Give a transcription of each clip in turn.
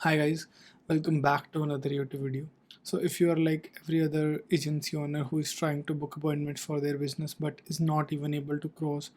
Hi guys, welcome back to another YouTube video. So if you are like every other agency owner who is trying to book appointments for their business but is not even able to cross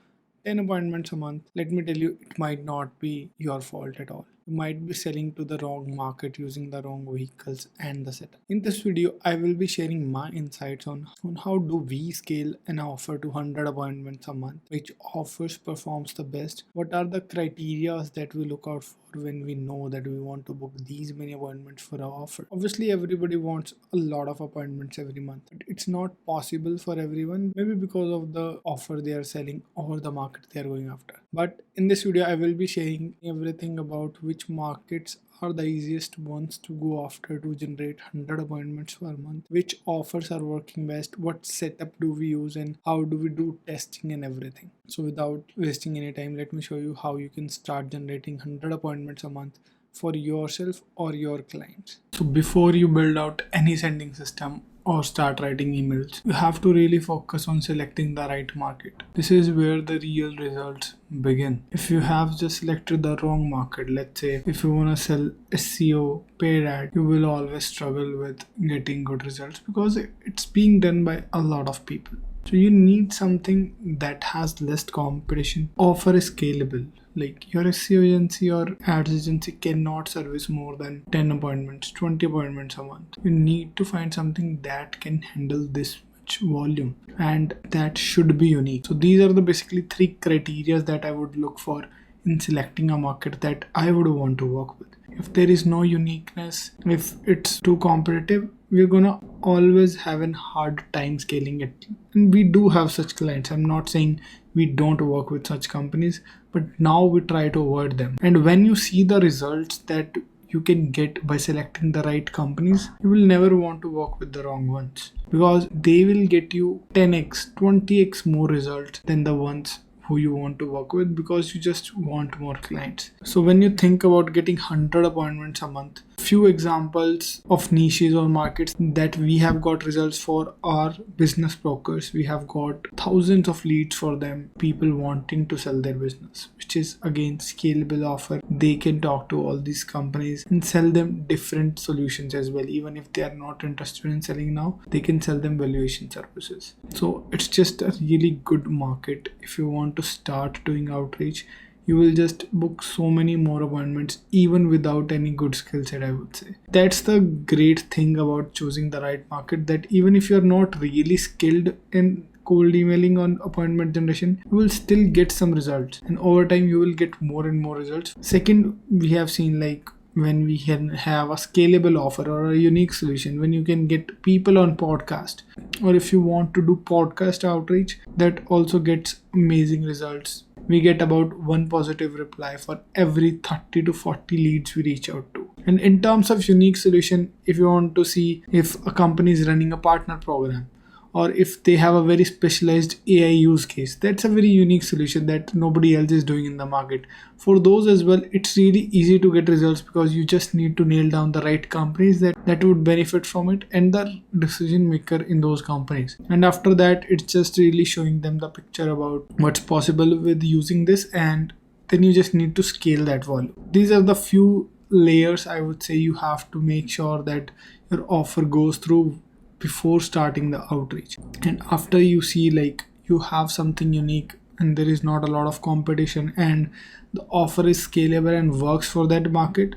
10 appointments a month, let me tell you, it might not be your fault at all. You might be selling to the wrong market using the wrong vehicles and the setup. In this video, I will be sharing my insights on how do we scale an offer to 100 appointments a month, which offers performs the best, what are the criteria that we look out for when we know that we want to book these many appointments for our offer. Obviously, everybody wants a lot of appointments every month, but it's not possible for everyone, maybe because of the offer they are selling or the market they are going after. But in this video, I will be sharing everything about which markets are the easiest ones to go after to generate 100 appointments per month, which offers are working best, what setup do we use, and how do we do testing and everything. So without wasting any time, let me show you how you can start generating 100 appointments a month for yourself or your clients. So before you build out any sending system or start writing emails, you have to really focus on selecting the right market. This is where the real results begin. If you have just selected the wrong market, let's say if you want to sell SEO paid ad, you will always struggle with getting good results because it's being done by a lot of people. So you need something that has less competition, offer is scalable. Like your SEO agency or ads agency cannot service more than 10 appointments, 20 appointments a month. You need to find something that can handle this much volume and that should be unique. So these are the basically three criteria that I would look for in selecting a market that I would want to work with. If there is no uniqueness, if it's too competitive, we're gonna always have a hard time scaling it. And we do have such clients. I'm not saying we don't work with such companies, but now we try to avoid them. And when you see the results that you can get by selecting the right companies, you will never want to work with the wrong ones because they will get you 10x, 20x more results than the ones who you want to work with because you just want more clients. So when you think about getting 100 appointments a month, few examples of niches or markets that we have got results for are business brokers. We have got thousands of leads for them, people wanting to sell their business, which is again scalable offer. They can talk to all these companies and sell them different solutions as well. Even if they are not interested in selling now, they can sell them valuation services. So it's just a really good market. If you want to start doing outreach, you will just book so many more appointments even without any good skill set, I would say. That's the great thing about choosing the right market, that even if you're not really skilled in cold emailing on appointment generation, you will still get some results, and over time you will get more and more results. Second, we have seen like when we can have a scalable offer or a unique solution, when you can get people on podcast, or if you want to do podcast outreach, that also gets amazing results. We get about one positive reply for every 30 to 40 leads we reach out to. And in terms of unique solution, if you want to see if a company is running a partner program or if they have a very specialized AI use case, that's a very unique solution that nobody else is doing in the market. For those as well, it's really easy to get results because you just need to nail down the right companies that would benefit from it and the decision maker in those companies. And after that, it's just really showing them the picture about what's possible with using this, and then you just need to scale that volume. These are the few layers I would say you have to make sure that your offer goes through before starting the outreach. And after you see like you have something unique and there is not a lot of competition and the offer is scalable and works for that market,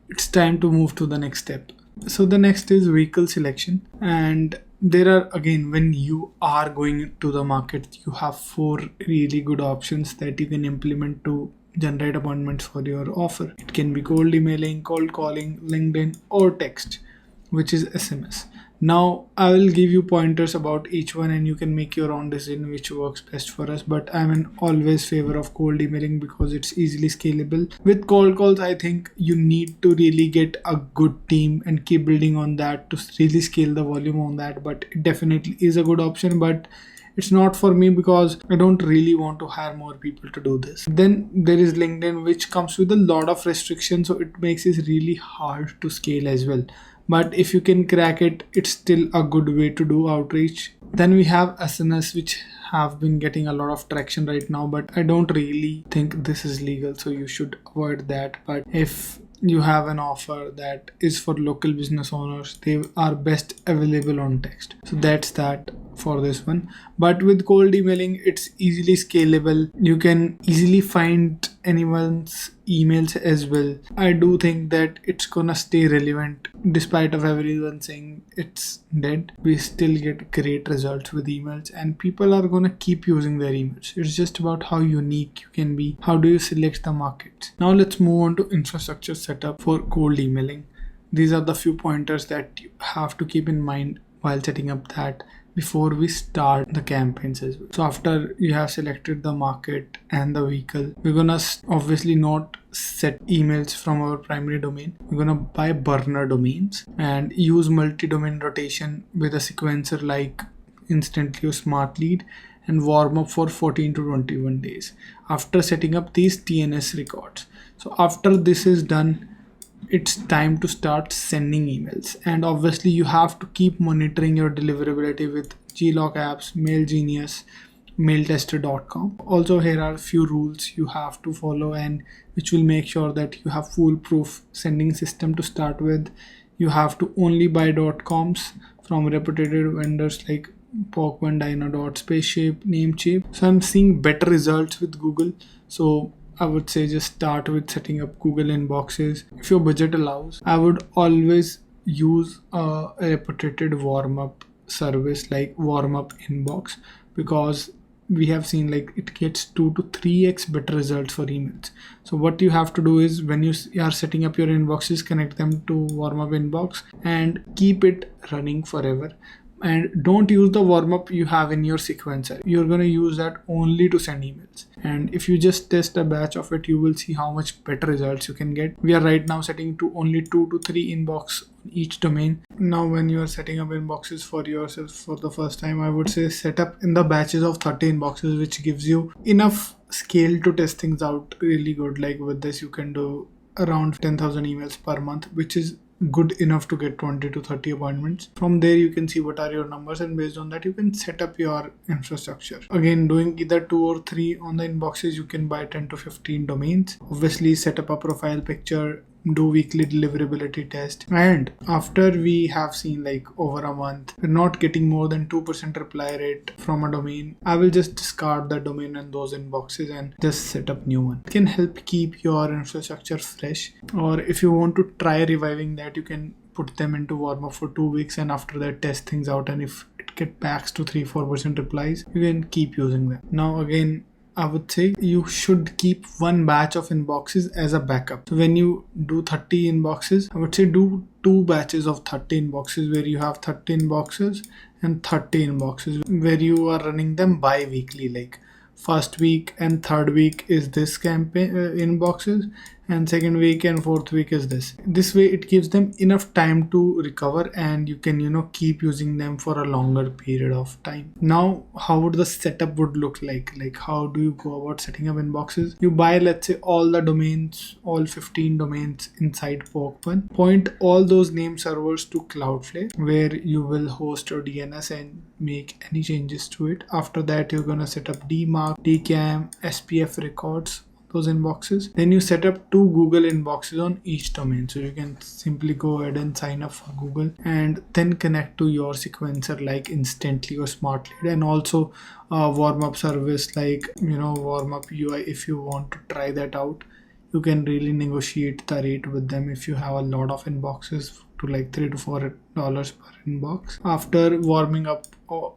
it's time to move to the next step. So the next is vehicle selection, and there are again, when you are going to the market, you have 4 really good options that you can implement to generate appointments for your offer. It can be cold emailing, cold calling, LinkedIn, or text, which is SMS. Now I will give you pointers about each one and you can make your own decision which works best for us, but I'm in always favor of cold emailing because it's easily scalable. With cold calls, I think you need to really get a good team and keep building on that to really scale the volume on that, but it definitely is a good option, but it's not for me because I don't really want to hire more people to do this. Then there is LinkedIn, which comes with a lot of restrictions, so it makes it really hard to scale as well. But if you can crack it, it's still a good way to do outreach. Then we have SNS, which have been getting a lot of traction right now, but I don't really think this is legal, so you should avoid that. But if you have an offer that is for local business owners. They are best available on text. So that's that for this one. But with cold emailing, it's easily scalable. You can easily find anyone's emails as well. I do think that it's gonna stay relevant despite of everyone saying it's dead. We still get great results with emails, and people are gonna keep using their emails. It's just about how unique you can be. How do you select the markets? Now let's move on to infrastructure setup for cold emailing. These are the few pointers that you have to keep in mind while setting up that before we start the campaigns as well. So after you have selected the market and the vehicle, we're gonna obviously not set emails from our primary domain. We're gonna buy burner domains and use multi-domain rotation with a sequencer like Instantly or Smart Lead, and warm up for 14 to 21 days after setting up these TNS records. So after this is done, it's time to start sending emails, and obviously you have to keep monitoring your deliverability with Glock apps, MailGenius, mailtester.com. Also, here are a few rules you have to follow and which will make sure that you have foolproof sending system. To start with, you have to only buy .coms from reputed vendors like Pokemon, Dino, Spaceship, Namecheap. So I'm seeing better results with Google. So I would say just start with setting up Google inboxes. If your budget allows, I would always use a reputed warm-up service like warm-up inbox, because we have seen like it gets 2 to 3x better results for emails. So what you have to do is when you are setting up your inboxes, connect them to warm-up inbox and keep it running forever. And don't use the warm-up you have in your sequencer. You're going to use that only to send emails. And if you just test a batch of it, you will see how much better results you can get. We are right now setting to only 2 to 3 inbox on each domain. Now when you are setting up inboxes for yourself for the first time, I would say set up in the batches of 30 inboxes, which gives you enough scale to test things out really good. Like with this, you can do around 10,000 emails per month, which is good enough to get 20 to 30 appointments. From there you can see what are your numbers, and based on that you can set up your infrastructure. Again, doing either 2 or 3 on the inboxes, you can buy 10 to 15 domains. Obviously set up a profile picture, do weekly deliverability test, and after we have seen like over a month we're not getting more than 2% reply rate from a domain, I will just discard the domain and those inboxes and just set up new one. It can help keep your infrastructure fresh, or if you want to try reviving that, you can put them into warm up for 2 weeks and after that test things out, and if it get backs to 3-4% replies, you can keep using them. Now again, I would say you should keep one batch of inboxes as a backup. So when you do 30 inboxes, I would say do 2 batches of 30 inboxes where you have 30 inboxes and 30 inboxes where you are running them bi-weekly. Like first week and third week is this campaign inboxes, and second week and fourth week is this. This way it gives them enough time to recover, and you can keep using them for a longer period of time. Now how would the setup would look like how do you go about setting up inboxes? You buy, let's say, all the domains, all 15 domains inside Pokemon, point all those name servers to Cloudflare where you will host your DNS and make any changes to it. After that you're gonna set up DMARC, DCAM, SPF records, those inboxes. Then you set up 2 Google inboxes on each domain. So you can simply go ahead and sign up for Google and then connect to your sequencer like Instantly or Smart Lead, and also a warm-up service like warm-up UI. If you want to try that out, you can really negotiate the rate with them if you have a lot of inboxes to like $3 to $4 per inbox. After warming up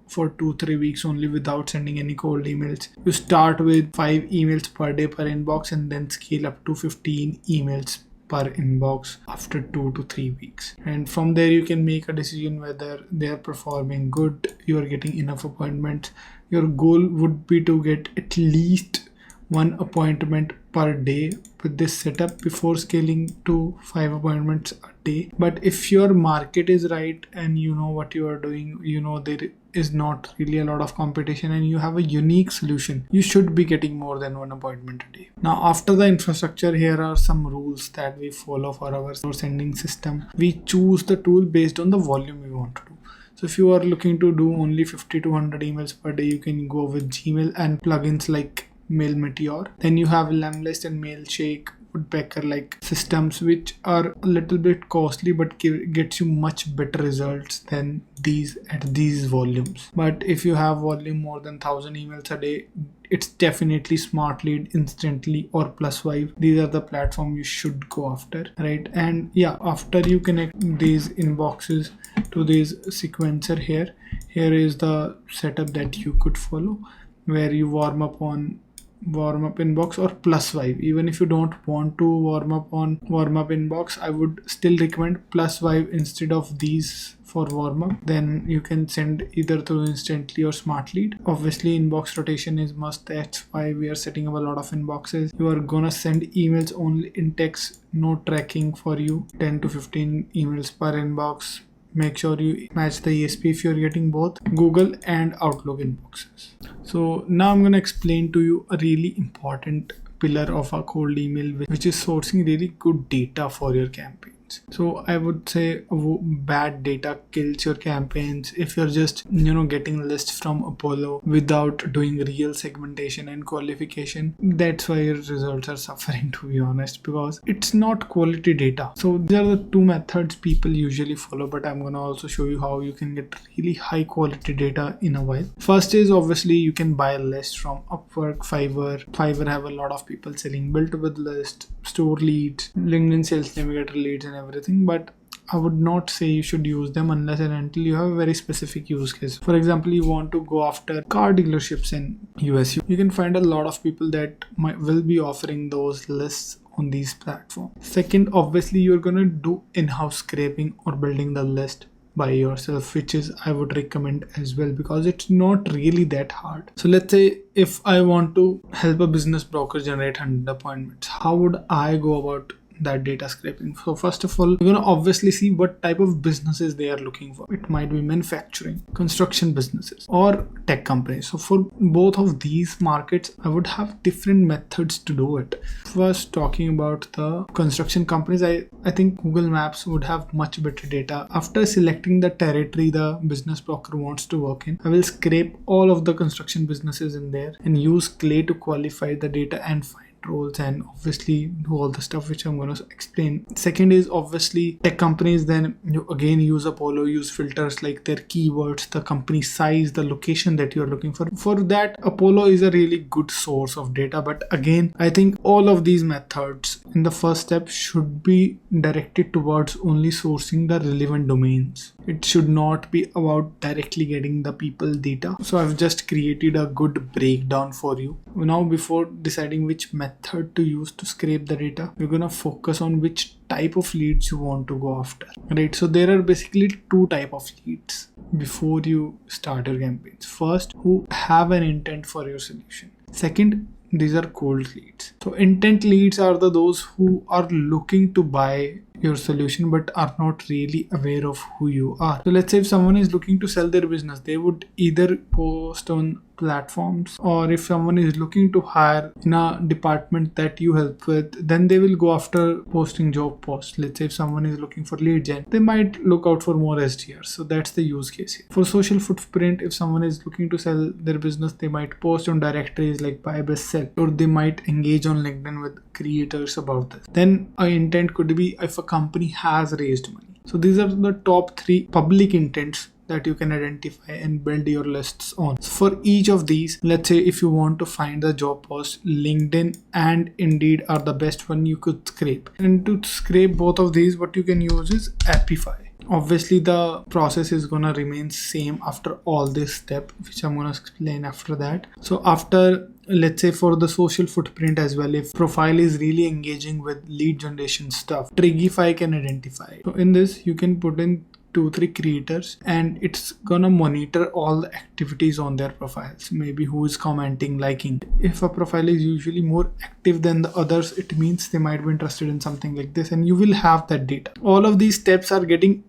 for 2-3 weeks only without sending any cold emails, you start with 5 emails per day per inbox and then scale up to 15 emails per inbox after 2 to 3 weeks. And from there you can make a decision whether they are performing good, you are getting enough appointments. Your goal would be to get at least 1 appointment per day with this setup before scaling to 5 appointments a day. But if your market is right and you know what you are doing, there is not really a lot of competition and you have a unique solution, you should be getting more than 1 appointment a day. Now after the infrastructure, here are some rules that we follow for our sending system. We choose the tool based on the volume we want to do. So if you are looking to do only 50 to 100 emails per day, you can go with Gmail and plugins like Mail Meteor. Then you have Lemlist and Mailshake woodpecker like systems, which are a little bit costly but gets you much better results than these at these volumes. But if you have volume more than 1,000 emails a day, it's definitely Smart Lead, Instantly, or Plus5. These are the platform you should go after, right? And yeah, after you connect these inboxes to this sequencer here is the setup that you could follow, where you warm up inbox or Plus5. Even if you don't want to warm up inbox, I would still recommend Plus5 instead of these for warm up. Then you can send either through Instantly or Smart Lead. Obviously inbox rotation is must. That's why we are setting up a lot of inboxes. You are gonna send emails only in text, no tracking for you. 10 to 15 emails per inbox. Make sure you match the ESP if you're getting both Google and Outlook inboxes. So now I'm going to explain to you a really important pillar of a cold email, which is sourcing really good data for your campaigns. So I would say bad data kills your campaigns. If you're just getting lists from Apollo without doing real segmentation and qualification, that's why your results are suffering, to be honest, because it's not quality data. So these are the two methods people usually follow, but I'm gonna also show you how you can get really high quality data in a while. First is obviously you can buy a list from Upwork, Fiverr. Fiverr have a lot of people selling built with list, store leads, LinkedIn Sales Navigator leads and everything, but I would not say you should use them unless and until you have a very specific use case. For example, you want to go after car dealerships in US. You can find a lot of people that will be offering those lists on these platforms. Second, obviously you're gonna do in-house scraping or building the list by yourself, which is I would recommend as well, because it's not really that hard. So let's say if I want to help a business broker generate 100 appointments, how would I go about that data scraping? So first of all, you're going to obviously see what type of businesses they are looking for. It might be manufacturing, construction businesses, or tech companies. So for both of these markets, I would have different methods to do it. First, talking about the construction companies, I think Google Maps would have much better data. After selecting the territory the business broker wants to work in, I will scrape all of the construction businesses in there and use Clay to qualify the data and find roles and obviously do all the stuff which I'm going to explain. Second is obviously tech companies. Then you again use Apollo, use filters like their keywords, the company size, the location that you're looking for. For that, Apollo is a really good source of data. But again, I think all of these methods in the first step should be directed towards only sourcing the relevant domains. It should not be about directly getting the people data. So I've just created a good breakdown for you. Now, before deciding which method to use to scrape the data, we're gonna focus on which type of leads you want to go after, right? So there are basically two types of leads before you start your campaigns. First, who have an intent for your solution. Second, these are cold leads. So intent leads are those who are looking to buy your solution but are not really aware of who you are. So let's say if someone is looking to sell their business, they would either post on platforms, or if someone is looking to hire in a department that you help with, then they will go after posting job posts. Let's say if someone is looking for lead gen, they might look out for more SDRs. So that's the use case here. For social footprint, if someone is looking to sell their business, they might post on directories like buy, best, sell, or they might engage on LinkedIn with creators about this. Then an intent could be if a company has raised money. So these are the top 3 public intents that you can identify and build your lists on. So for each of these, let's say if you want to find the job post, LinkedIn and Indeed are the best one you could scrape. And to scrape both of these, what you can use is Appify. Obviously the process is gonna remain same after all this step, which I'm gonna explain after that. So after, let's say for the social footprint as well, if profile is really engaging with lead generation stuff, Trigify can identify. So in this, you can put in 2-3 creators and it's gonna monitor all the activities on their profiles. Maybe who is commenting, liking. If a profile is usually more active than the others, it means they might be interested in something like this, and you will have that data. All of these steps are getting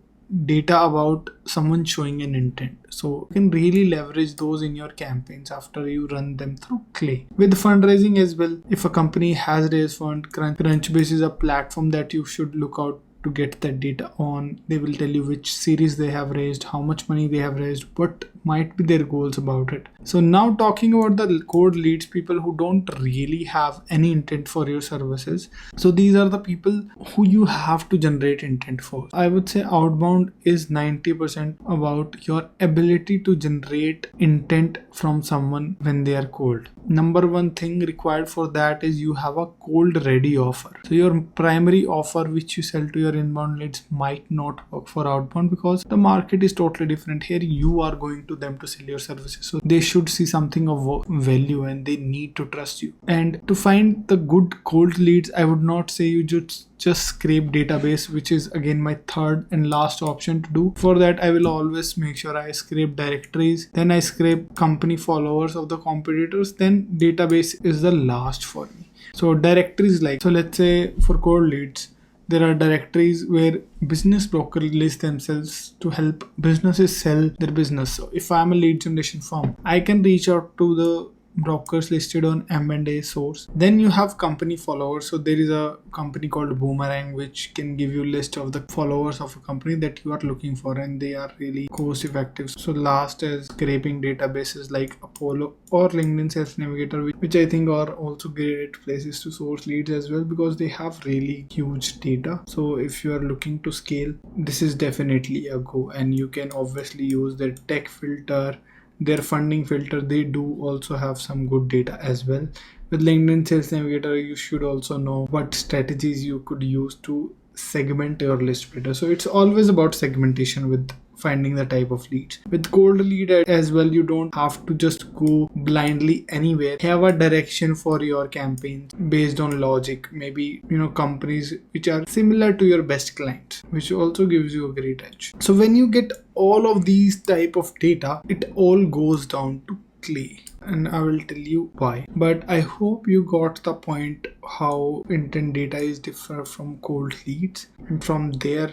data about someone showing an intent. So you can really leverage those in your campaigns after you run them through Clay. With fundraising as well, if a company has raised fund, Crunchbase is a platform that you should look out to get that data on. They will tell you which series they have raised, how much money they have raised, what might be their goals about it. So now talking about the cold leads, people who don't really have any intent for your services. So these are the people who you have to generate intent for. I would say outbound is 90% about your ability to generate intent from someone when they are cold. Number one thing required for that is you have a cold ready offer. So your primary offer which you sell to your inbound leads might not work for outbound because the market is totally different. Here you are going to them to sell your services, so they should see something of value and they need to trust you. And to find the good cold leads, I would not say you just scrape database, which is again my third and last option to do. For that, I will always make sure I scrape directories, then I scrape company followers of the competitors, then database is the last for me. So directories, like, so let's say for cold leads, there are directories where business brokers list themselves to help businesses sell their business. So if I'm a lead generation firm, I can reach out to the brokers listed on M&A source. Then you have company followers. So there is a company called Boomerang which can give you a list of the followers of a company that you are looking for, and they are really cost effective. So last is scraping databases like Apollo or LinkedIn Sales Navigator, which I think are also great places to source leads as well because they have really huge data. So if you are looking to scale, this is definitely a go, and you can obviously use their tech filter, their funding filter. They do also have some good data as well. With LinkedIn Sales Navigator, you should also know what strategies you could use to segment your list better. So it's always about segmentation with finding the type of leads. With cold lead as well, you don't have to just go blindly anywhere. Have a direction for your campaigns based on logic. Maybe, companies which are similar to your best clients, which also gives you a great edge. So when you get all of these type of data, it all goes down to clay, and I will tell you why. But I hope you got the point how intent data is different from cold leads, and from there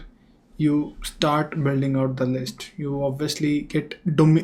you start building out the list. You obviously get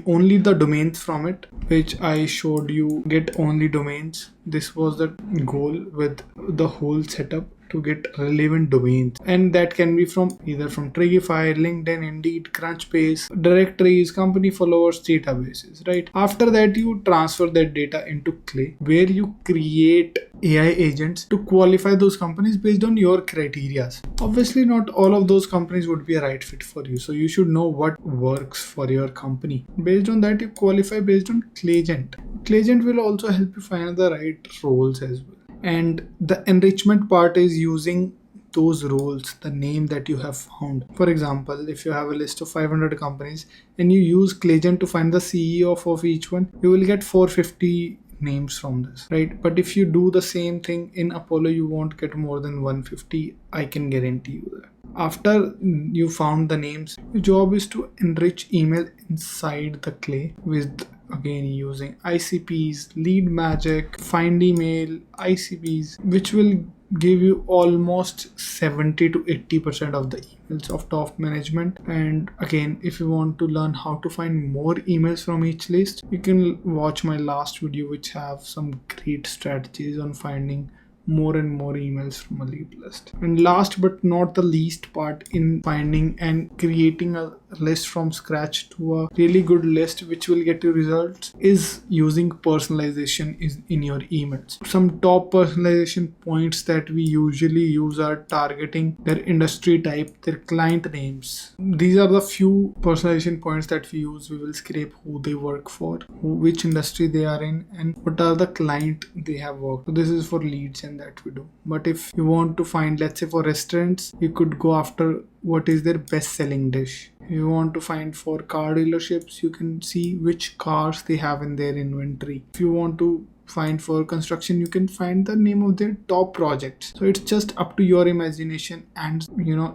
only the domains from it, which I showed you. Get only domains. This was the goal with the whole setup, to get relevant domains, and that can be from either from Trigify, LinkedIn, Indeed, Crunchbase, directories, company followers, databases, right? After that, you transfer that data into Clay, where you create AI agents to qualify those companies based on your criteria. Obviously, not all of those companies would be a right fit for you, so you should know what works for your company. Based on that, you qualify based on Clayagent. Clayagent will also help you find the right roles as well. And the enrichment part is using those roles, the name that you have found. For example, if you have a list of 500 companies and you use Clayagent to find the CEO of each one, you will get 450 names from this, right? But if you do the same thing in Apollo, you won't get more than 150. I can guarantee you that. After you found the names, your job is to enrich email inside the Clay with, again, using ICPs, lead magic, find email, ICPs, which will give you almost 70 to 80% of the emails of top management. And again, if you want to learn how to find more emails from each list, you can watch my last video, which have some great strategies on finding more and more emails from a lead list. And last but not the least part in finding and creating a list from scratch to a really good list which will get you results is using personalization in your emails. Some top personalization points that we usually use are targeting their industry type, their client names. These are the few personalization points that we use. We will scrape who they work for, which industry they are in, and what are the client they have worked. So this is for leads and that we do. But if you want to find, let's say for restaurants, you could go after what is their best selling dish. If you want to find for car dealerships, you can see which cars they have in their inventory. If you want to find for construction, you can find the name of their top projects. So it's just up to your imagination and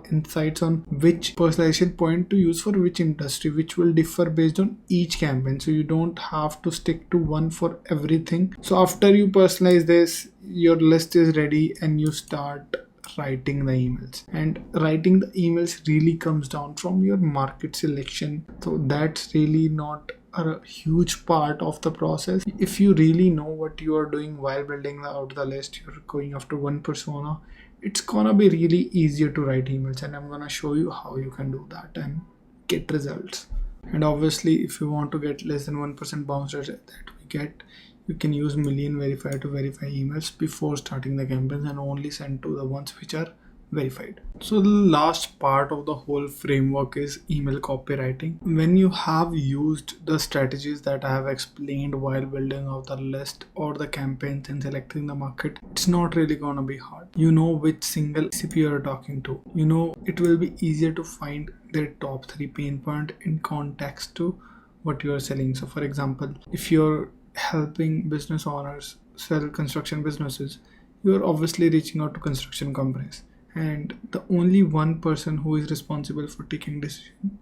insights on which personalization point to use for which industry, which will differ based on each campaign. So you don't have to stick to one for everything. So after you personalize this, your list is ready and you start writing the emails. And writing the emails really comes down from your market selection. So that's really not a huge part of the process. If you really know what you are doing while building out the list, you're going after one persona it's gonna be really easier to write emails, and I'm gonna show you how you can do that and get results. And obviously, if you want to get less than 1% bounce rate that we get, you can use million verifier to verify emails before starting the campaigns and only send to the ones which are verified. So the last part of the whole framework is email copywriting. When you have used the strategies that I have explained while building out the list or the campaigns and selecting the market, it's not really gonna be hard. You know which single CP you're talking to. You know it will be easier to find their top 3 pain point in context to what you are selling. So for example, if you're helping business owners sell construction businesses, you're obviously reaching out to construction companies, and the only one person who is responsible for taking decision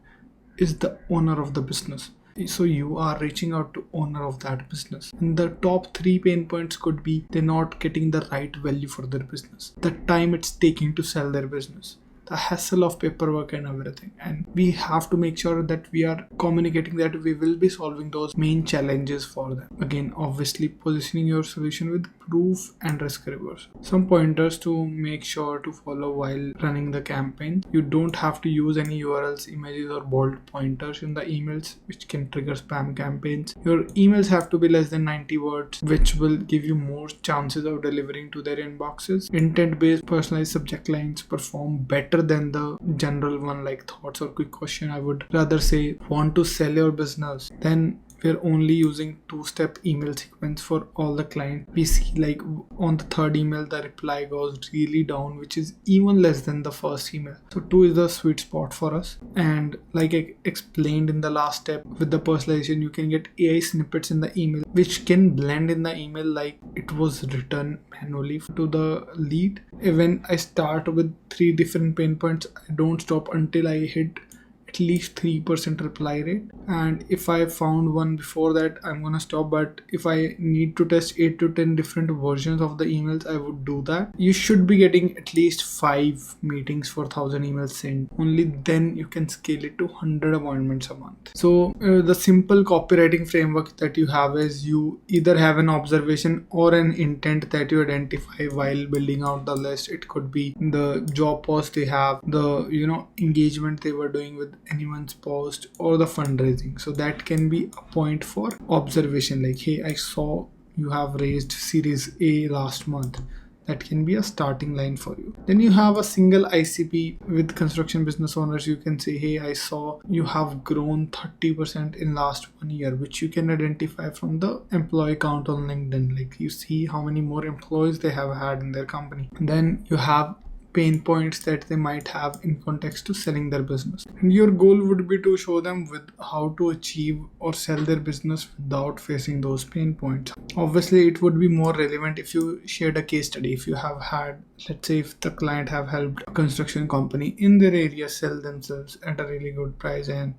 is the owner of the business. So you are reaching out to owner of that business, and the top 3 pain points could be they're not getting the right value for their business, the time it's taking to sell their business, the hassle of paperwork and everything. And we have to make sure that we are communicating that we will be solving those main challenges for them. Again, obviously positioning your solution with proof and risk reverse. Some pointers to make sure to follow while running the campaign: you don't have to use any URLs, images or bold pointers in the emails, which can trigger spam campaigns. Your emails have to be less than 90 words, which will give you more chances of delivering to their inboxes. Intent based personalized subject lines perform better than the general one like thoughts or quick question. I would rather say want to sell your business. Then we're only using 2-step email sequence for all the clients. We see like on the third email the reply goes really down, which is even less than the first email. So 2 is the sweet spot for us. And like I explained in the last step, with the personalization you can get AI snippets in the email which can blend in the email like it was written manually to the lead. When I start with 3 different pain points, I don't stop until I hit at least 3% reply rate, and if I found one before that, I'm gonna stop. But if I need to test 8 to 10 different versions of the emails, I would do that. You should be getting at least 5 meetings for 1,000 emails sent. Only then you can scale it to 100 appointments a month. So the simple copywriting framework that you have is you either have an observation or an intent that you identify while building out the list. It could be the job post they have, the engagement they were doing with anyone's post, or the fundraising. So that can be a point for observation, like, hey, I saw you have raised series A last month. That can be a starting line for you. Then you have a single ICP with construction business owners. You can say, hey, I saw you have grown 30% in last 1 year, which you can identify from the employee count on LinkedIn. Like you see how many more employees they have had in their company. And then you have pain points that they might have in context to selling their business, and your goal would be to show them with how to achieve or sell their business without facing those pain points. Obviously it would be more relevant if you shared a case study. If you have had, let's say, if the client have helped a construction company in their area sell themselves at a really good price, and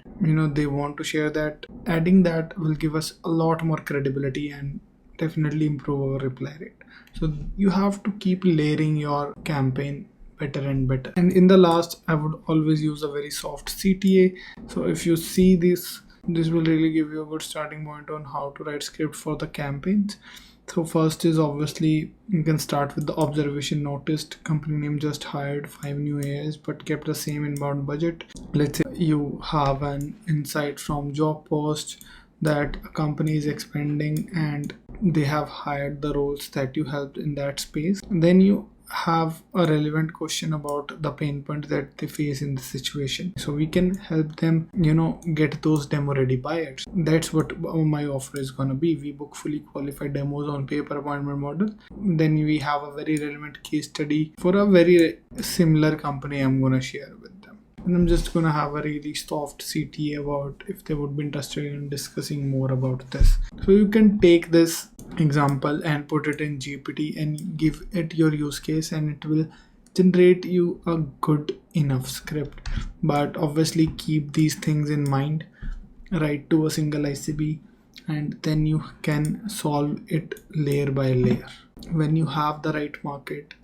they want to share that, adding that will give us a lot more credibility and definitely improve our reply rate. So you have to keep layering your campaign better and better. And in the last, I would always use a very soft CTA. So if you see this will really give you a good starting point on how to write script for the campaigns. So first is obviously you can start with the observation. Noticed company name just hired 5 new AIs but kept the same inbound budget. Let's say you have an insight from job post that a company is expanding and they have hired the roles that you helped in that space. Then you have a relevant question about the pain point that they face in the situation, so we can help them get those demo ready buyers. That's what my offer is gonna be. We book fully qualified demos on paper appointment model. Then we have a very relevant case study for a very similar company I'm gonna share with them, and I'm just gonna have a really soft CTA about if they would be interested in discussing more about this. So you can take this example and put it in GPT and give it your use case, and it will generate you a good enough script. But obviously keep these things in mind. Write to a single ICP, and then you can solve it layer by layer. When you have the right market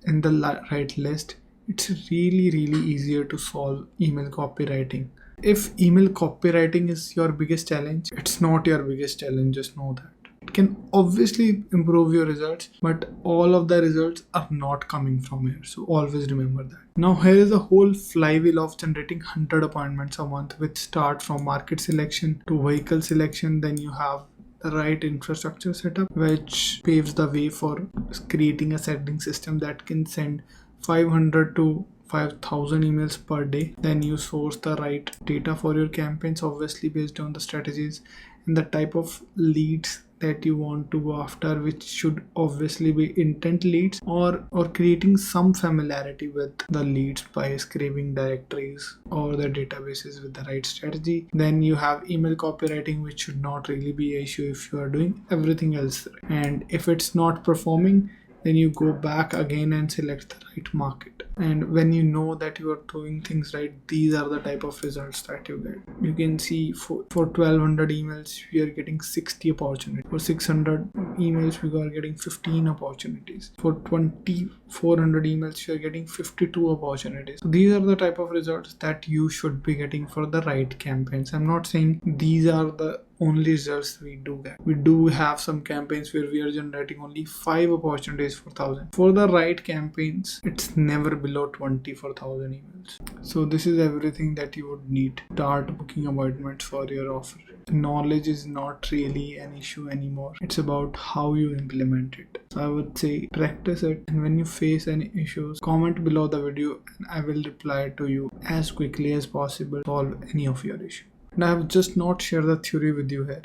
and the right list, it's really easier to solve email copywriting. If email copywriting is your biggest challenge, it's not your biggest challenge, just know that. It can obviously improve your results, but all of the results are not coming from here. So always remember that. Now here is a whole flywheel of generating 100 appointments a month, which start from market selection to vehicle selection. Then you have the right infrastructure setup, which paves the way for creating a sending system that can send 500 to 5,000 emails per day. Then you source the right data for your campaigns, obviously based on the strategies and the type of leads that you want to go after, which should obviously be intent leads or creating some familiarity with the leads by scraping directories or the databases with the right strategy. Then you have email copywriting, which should not really be an issue if you are doing everything else. And if it's not performing, then you go back again and select the right market. And when you know that you are doing things right, these are the type of results that you get. You can see for 1200 emails, we are getting 60 opportunities. For 600 emails, we are getting 15 opportunities. For 2400 emails, we are getting 52 opportunities. So these are the type of results that you should be getting for the right campaigns. I'm not saying these are the only results we do get. We do have some campaigns where we are generating only 5 opportunities for 1000. For the right campaigns, it's never below 20 for 1000 emails. So this is everything that you would need. Start booking appointments for your offer. Knowledge is not really an issue anymore. It's about how you implement it. So I would say practice it, and when you face any issues, comment below the video and I will reply to you as quickly as possible to solve any of your issues. And I have just not shared the theory with you here.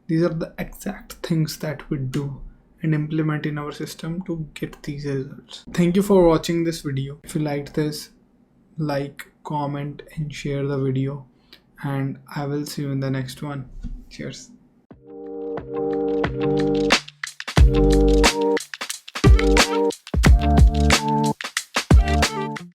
These are the exact things that we do and implement in our system to get these results. Thank you for watching this video. If you liked this, like, comment and share the video, and I will see you in the next one. Cheers.